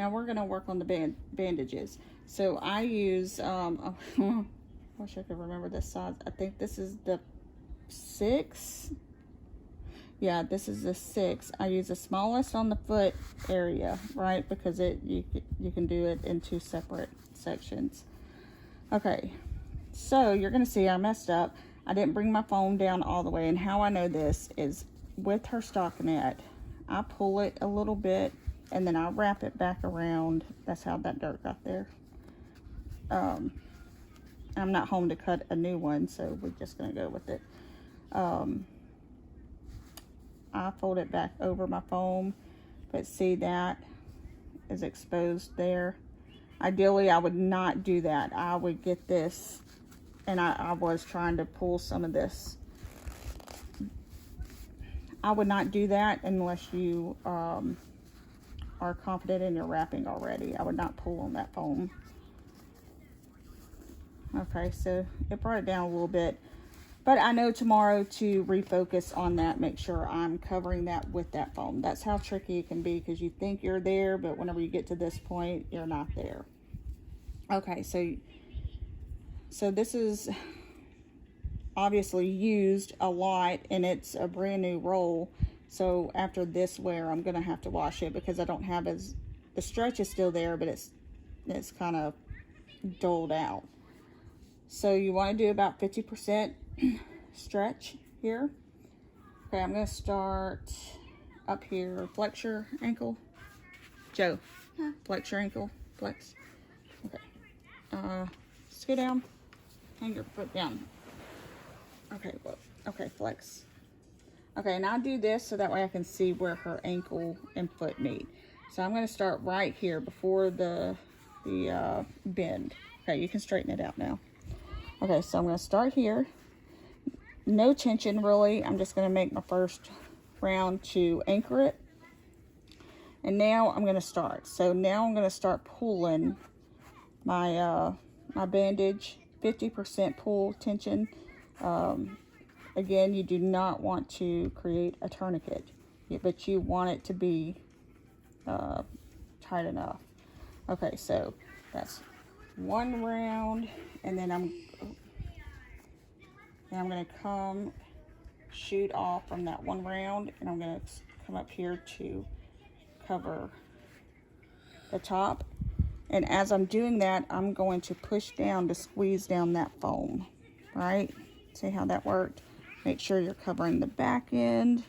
now we're gonna work on the bandages. So I use, oh, wish I could remember this size. I think this is the 6. Yeah, this is the 6. I use the smallest on the foot area, right? Because you can do it in 2 separate sections. Okay, so you're gonna see I messed up. I didn't bring my foam down all the way, and how I know this is with her stockinette, I pull it a little bit and then I wrap it back around. That's how that dirt got there. I'm not home to cut a new one, so we're just gonna go with it. I fold it back over my foam, but see, that is exposed there. Ideally, I would not do that. I would get this, and I was trying to pull some of this. I would not do that unless you are confident in your wrapping already. I would not pull on that foam. Okay, so it brought it down a little bit, but I know tomorrow to refocus on that, make sure I'm covering that with that foam. That's how tricky it can be, because you think you're there, but whenever you get to this point, you're not there. Okay, so this is obviously used a lot, and it's a brand new roll. So after this wear, I'm gonna have to wash it, because I don't have the stretch is still there, but it's kind of dulled out. So you want to do about 50% stretch here. Okay, I'm gonna start up here. Flex your ankle, Joe. Flex your ankle. Flex. Okay. Scoot down. Hang your foot down. Okay. Well. Okay. Flex. Okay, and I'll do this so that way I can see where her ankle and foot meet. So I'm going to start right here before the bend. Okay, you can straighten it out now. Okay, so I'm going to start here. No tension really. I'm just going to make my first round to anchor it. And now I'm going to start. So now I'm going to start pulling my my bandage. 50% pull tension. Again, you do not want to create a tourniquet, but you want it to be tight enough. Okay, so that's one round, and then I'm going to come shoot off from that one round, and I'm going to come up here to cover the top. And as I'm doing that, I'm going to push down to squeeze down that foam, right? See how that worked? Make sure you're covering the back end.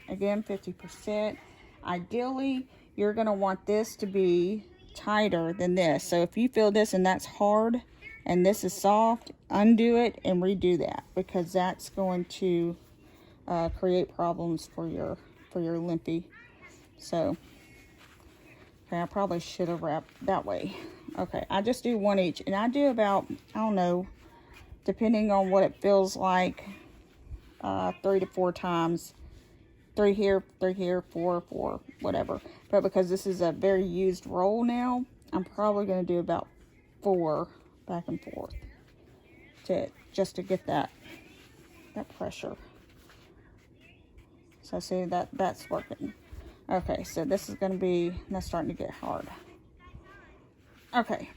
Again, 50%. Ideally, you're going to want this to be tighter than this. So if you feel this and that's hard and this is soft, undo it and redo that, because that's going to create problems for your limpy. So, okay, I probably should have wrapped that way. Okay, I just do one each, and I do about, I don't know, depending on what it feels like, 3 to 4 times. 3 here, 4, whatever. But because this is a very used roll now, I'm probably going to do about 4 back and forth just to get that pressure. So see that's working. Okay, so this is going to be, that's starting to get hard. Okay.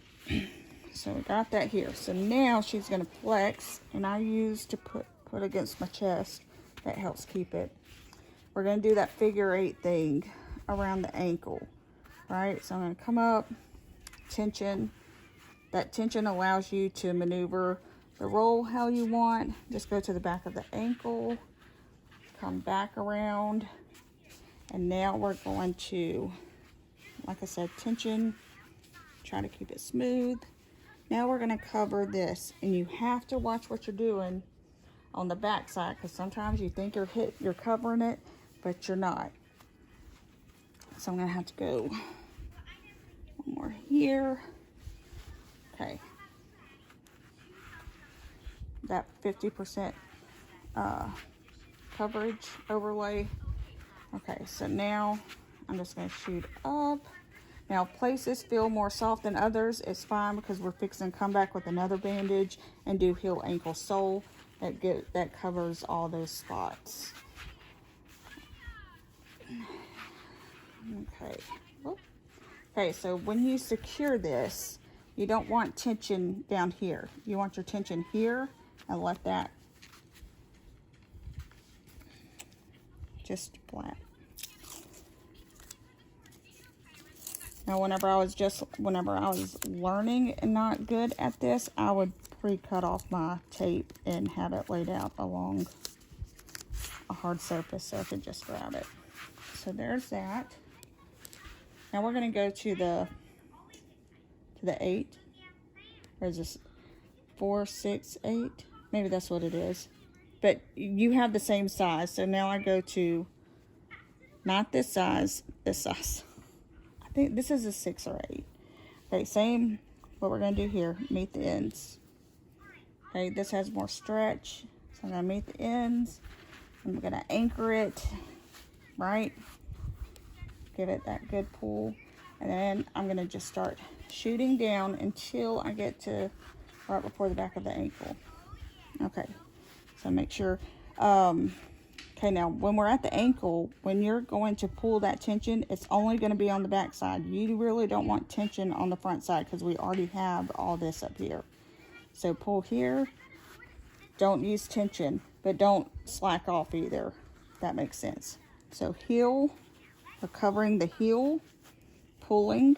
So we got that here. So now she's going to flex, and I use to put against my chest. That helps keep it. We're going to do that figure 8 thing around the ankle, right? So I'm going to come up, tension. That tension allows you to maneuver the roll how you want. Just go to the back of the ankle, come back around, and now we're going to, like I said, tension, try to keep it smooth. Now we're going to cover this, and you have to watch what you're doing on the back side, because sometimes you think you're covering it, but you're not. So I'm going to have to go one more here. Okay. That 50% coverage overlay. Okay, so now I'm just going to shoot up. Now, places feel more soft than others. It's fine, because we're fixing to come back with another bandage and do heel, ankle, sole. That covers all those spots. Okay. Oh. Okay, so when you secure this, you don't want tension down here. You want your tension here, and let that just flat. Now, whenever I was learning and not good at this, I would pre-cut off my tape and have it laid out along a hard surface so I could just grab it. So there's that. Now we're going to go to the 8. Or is this 4, 6, 8? Maybe that's what it is. But you have the same size. So now I go to, not this size, this size. I think this is a 6 or 8. Okay, same, what we're going to do here, meet the ends. Okay, this has more stretch. So I'm going to meet the ends. I'm going to anchor it, right? Give it that good pull. And then I'm going to just start shooting down until I get to right before the back of the ankle. Okay, so make sure. Okay, now when we're at the ankle, when you're going to pull that tension, it's only going to be on the back side. You really don't want tension on the front side because we already have all this up here. So pull here. Don't use tension, but don't slack off either. That makes sense. So heel, we're covering the heel, pulling,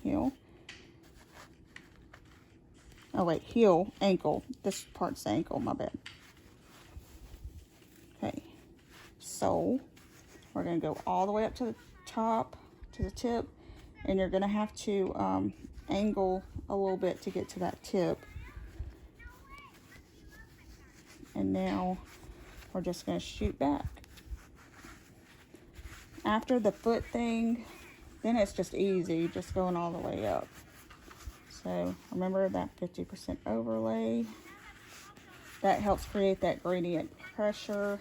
heel. Oh wait, heel, ankle. This part's the ankle, my bad. Okay, so we're going to go all the way up to the top, to the tip, and you're going to have to angle a little bit to get to that tip. And now we're just going to shoot back. After the foot thing, then it's just easy, just going all the way up. So remember that 50% overlay. That helps create that gradient pressure.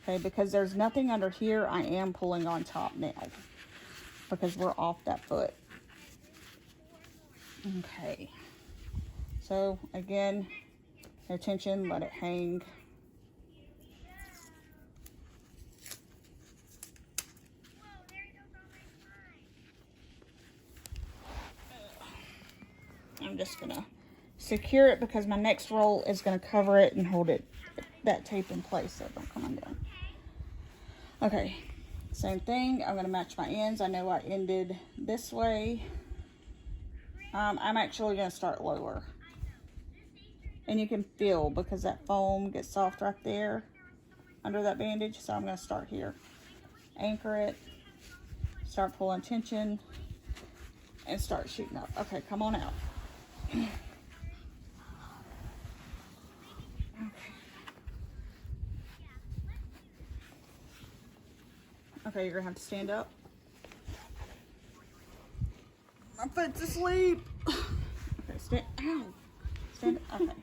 Okay, because there's nothing under here, I am pulling on top now because we're off that foot. Okay. So again, no tension, let it hang. I'm just gonna secure it because my next roll is gonna cover it and hold it, that tape in place so it don't come undone. Okay, same thing. I'm gonna match my ends. I know I ended this way. I'm actually gonna start lower. And you can feel because that foam gets soft right there under that bandage. So I'm gonna start here. Anchor it, start pulling tension, and start shooting up. Okay, come on out. Okay. Okay, you're gonna have to stand up. My foot's asleep. Okay, stand. Ow. Stand. Okay.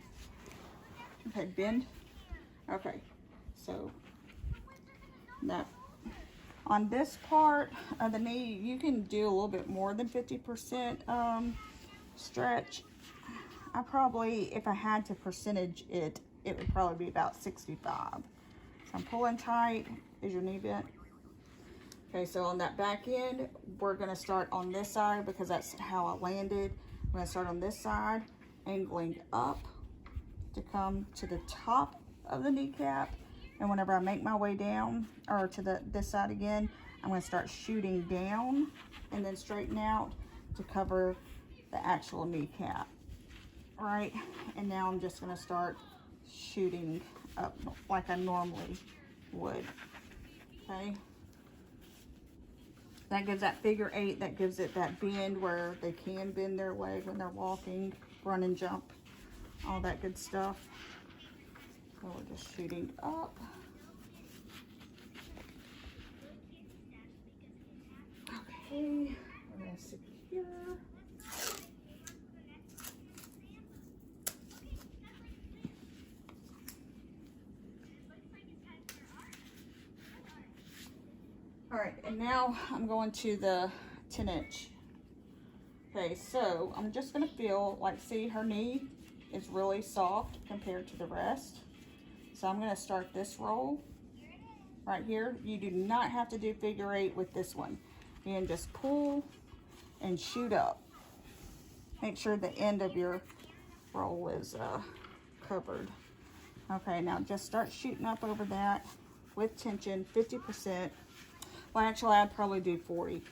Okay, bend. Okay, so now on this part of the knee, you can do a little bit more than 50% stretch. I probably, if I had to percentage it, it would probably be about 65. So I'm pulling tight. Is your knee bent? Okay, so on that back end, we're gonna start on this side because that's how I landed. I'm gonna start on this side, angling up to come to the top of the kneecap. And whenever I make my way down, or to this side again, I'm gonna start shooting down and then straighten out to cover the actual kneecap. All right, and now I'm just gonna start shooting up like I normally would, okay? That gives that figure 8, that gives it that bend where they can bend their leg when they're walking, run and jump, all that good stuff. So we're just shooting up. Okay, we're gonna secure. All right, and now I'm going to the 10-inch. Okay, so I'm just gonna feel like, see, her knee is really soft compared to the rest. So I'm gonna start this roll right here. You do not have to do figure 8 with this one. You can just pull and shoot up. Make sure the end of your roll is covered. Okay, now just start shooting up over that with tension, 50%. Well, actually, I'd probably do 40%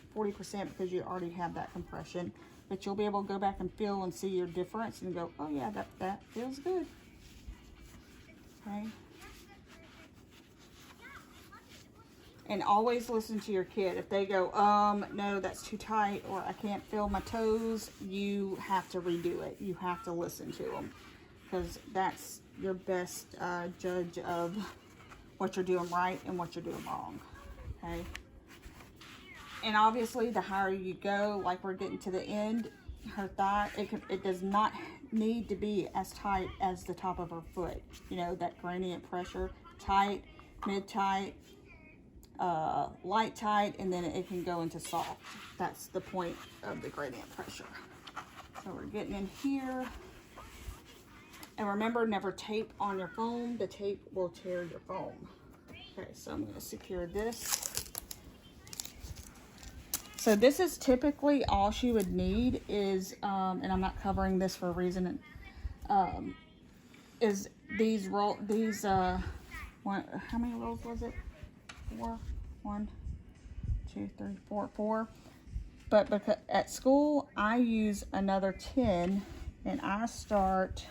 because you already have that compression. But you'll be able to go back and feel and see your difference and go, oh yeah, that feels good. Okay. And always listen to your kid. If they go, no, that's too tight, or I can't feel my toes, you have to redo it. You have to listen to them, because that's your best judge of what you're doing right and what you're doing wrong. Okay. And obviously, the higher you go, like we're getting to the end, her thigh, it does not need to be as tight as the top of her foot. You know, that gradient pressure, tight, mid-tight, light tight, and then it can go into soft. That's the point of the gradient pressure. So we're getting in here. And remember, never tape on your foam. The tape will tear your foam. Okay, so I'm going to secure this. So this is typically all she would need is, and I'm not covering this for a reason, is these how many rolls was it? 4, 1, 2, 3, 4, 4. But because at school I use another 10, and I start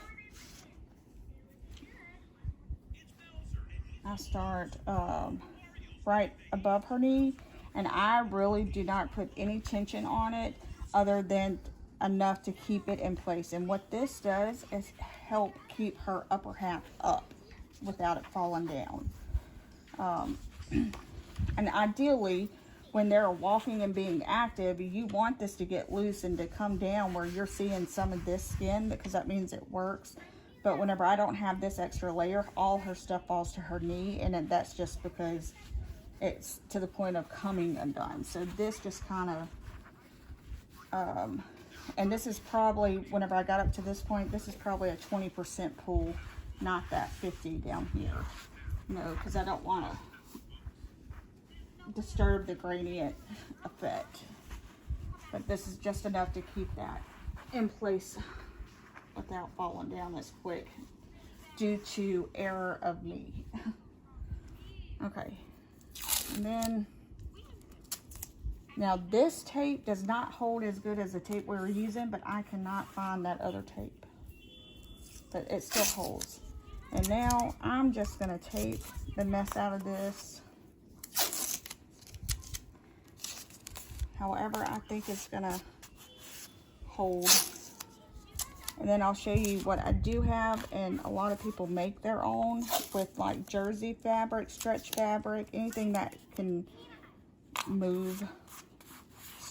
right above her knee, and I really do not put any tension on it other than enough to keep it in place. And what this does is help keep her upper half up without it falling down. And ideally, when they're walking and being active, you want this to get loose and to come down where you're seeing some of this skin, because that means it works. But whenever I don't have this extra layer, all her stuff falls to her knee, and that's just because it's to the point of coming undone. So this just kind of, and this is probably, whenever I got up to this point, this is probably a 20% pull, not that 50 down here. No, because I don't want to disturb the gradient effect. But this is just enough to keep that in place without falling down as quick due to error of me. Okay. And then, now this tape does not hold as good as the tape we were using, but I cannot find that other tape. But it still holds. And now I'm just going to tape the mess out of this. However I think it's going to hold. And then I'll show you what I do have, and a lot of people make their own with like jersey fabric, stretch fabric, anything that can move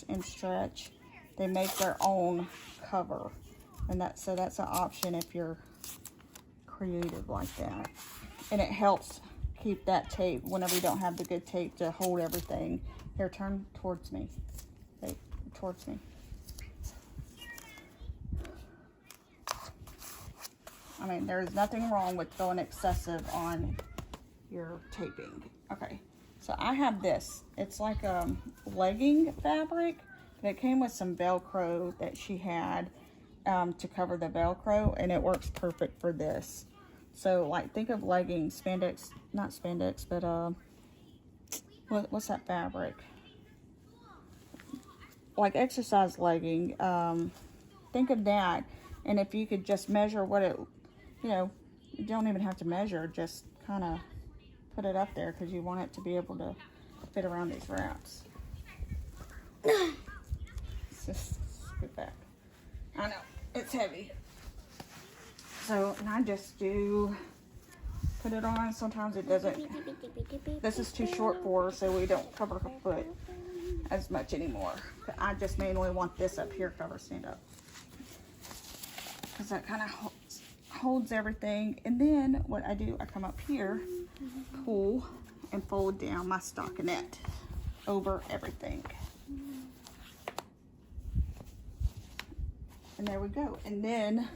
and stretch. They make their own cover, and that's an option if you're creative like that. And it helps keep that tape whenever you don't have the good tape to hold everything. Here, turn towards me. Okay, towards me. I mean, there's nothing wrong with going excessive on your taping. Okay, so I have this. It's like a legging fabric, but it came with some Velcro that she had to cover the Velcro, and it works perfect for this. So, like, think of leggings, spandex, not spandex, but what's that fabric? Like exercise legging. Think of that, and if you could just measure what it, you know, you don't even have to measure, just kind of put it up there because you want it to be able to fit around these wraps. Just scoot back. I know, it's heavy. So, and I just do put it on. Sometimes it doesn't. This is too short for her, so we don't cover her foot as much anymore. I just mainly want this up here, cover, stand up. Because that kind of holds everything. And then what I do, I come up here, pull, and fold down my stockinette over everything. And there we go. And then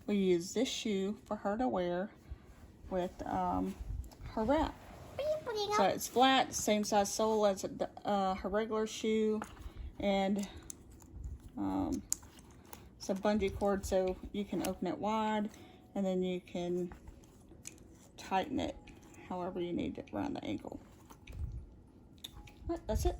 we use this shoe for her to wear with her wrap. So it's flat, same size sole as her regular shoe, and it's a bungee cord, so you can open it wide, and then you can tighten it however you need it around the ankle. Right, that's it.